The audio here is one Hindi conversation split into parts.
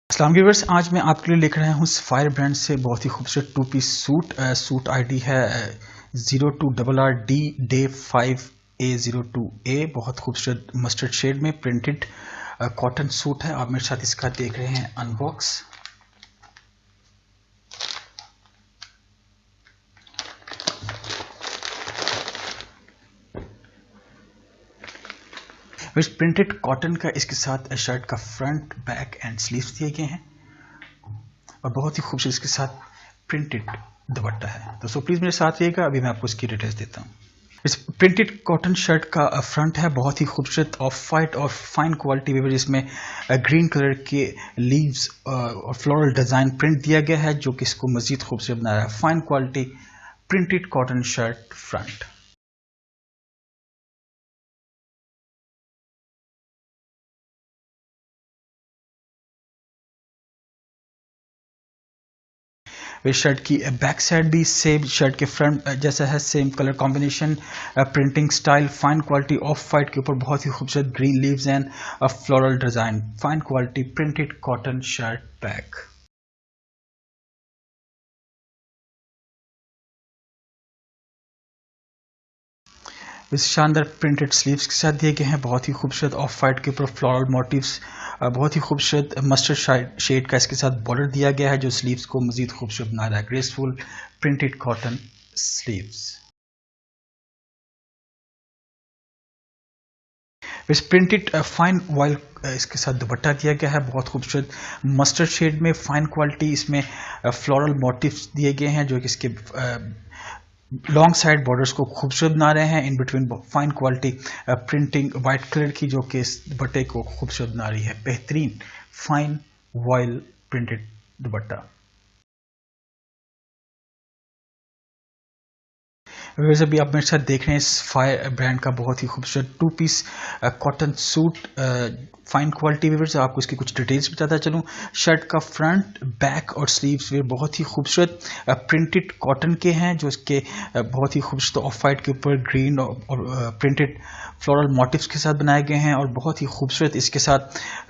अस्सलाम व्यूअर्स, आज मैं आपके लिए लेकर आया हूँ सफ़ायर ब्रांड से बहुत ही खूबसूरत टू पीस सूट आईडी है 02RR-DAY5A-02A। बहुत खूबसूरत मस्टर्ड शेड में प्रिंटेड कॉटन सूट है। आप मेरे साथ इसका देख रहे हैं अनबॉक्स। प्रिंटेड कॉटन का इसके साथ शर्ट का फ्रंट, बैक एंड स्लीव्स दिए गए हैं और बहुत ही खूबसूरत इसके साथ प्रिंटेड दुपट्टा है। तो प्लीज़ मेरे साथ रहिएगा, अभी मैं आपको इसकी डिटेल्स देता हूँ। इस प्रिंटेड कॉटन शर्ट का फ्रंट है बहुत ही खूबसूरत ऑफ वाइट और फाइन क्वालिटी वेवर, जिसमें ग्रीन कलर के लीव्स और फ्लोरल डिज़ाइन प्रिंट दिया गया है जो कि इसको मज़ीद खूबसूरत बना रहा है। Fine quality printed cotton shirt front. इस शर्ट की बैक साइड भी सेम शर्ट के फ्रंट जैसा है, same colour combination, printing style, fine quality of white के ऊपर बहुत ही खूबसूरत green leaves and floral design, fine quality printed cotton shirt back. इस शानदार प्रिंटेड स्लीव्स के साथ दिए गए हैं बहुत ही खूबसूरत ऑफ वाइट के ऊपर फ्लोरल मोटिव्स, बहुत ही खूबसूरत मस्टर्ड शेड का इसके साथ बॉर्डर दिया गया है जो स्लीव्स को मजीद खूबसूरत बना रहा है। Graceful printed cotton sleeves. इस प्रिंटेड फाइन वॉइल इसके साथ दुपट्टा दिया गया है बहुत खूबसूरत मस्टर्ड शेड में, फाइन क्वालिटी इसमें फ्लोरल मोटिव्स दिए गए हैं जो कि इसके लॉन्ग साइड बॉर्डर्स को खूबसूरत बना रहे हैं। In between fine quality printing white colour की जो कि इस दुपट्टे को खूबसूरत बना रही है। बेहतरीन फाइन वॉइल प्रिंटेड दुपट्टा। वैसे भी आप मेरे साथ देख रहे हैं इस फायर ब्रांड का बहुत ही खूबसूरत two piece cotton suit fine quality wear से आपको इसकी कुछ डिटेल्स बताता चलूँ। शर्ट का फ्रंट, बैक और स्लीव्स वेयर बहुत ही खूबसूरत प्रिंटेड कॉटन के हैं जो इसके बहुत ही खूबसूरत ऑफ वाइट के ऊपर ग्रीन और प्रिंटेड फ्लोरल मोटिव्स के साथ बनाए गए हैं और बहुत ही खूबसूरत इसके साथ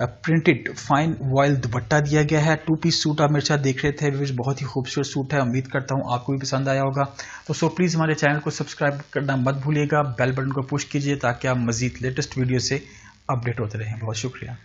प्रिंटेड फाइन वॉइल दुपट्टा दिया गया है। टू पीस सूट आप मेरे साथ देख रहे थे व्यूअर्स, बहुत ही खूबसूरत सूट है। उम्मीद करता हूँ आपको भी पसंद आया होगा। तो प्लीज़ हमारे चैनल को सब्सक्राइब करना मत भूलिएगा, बेल बटन को पुश कीजिए ताकि आप मज़ीद लेटेस्ट वीडियो से अपडेट होते रहें। बहुत शुक्रिया।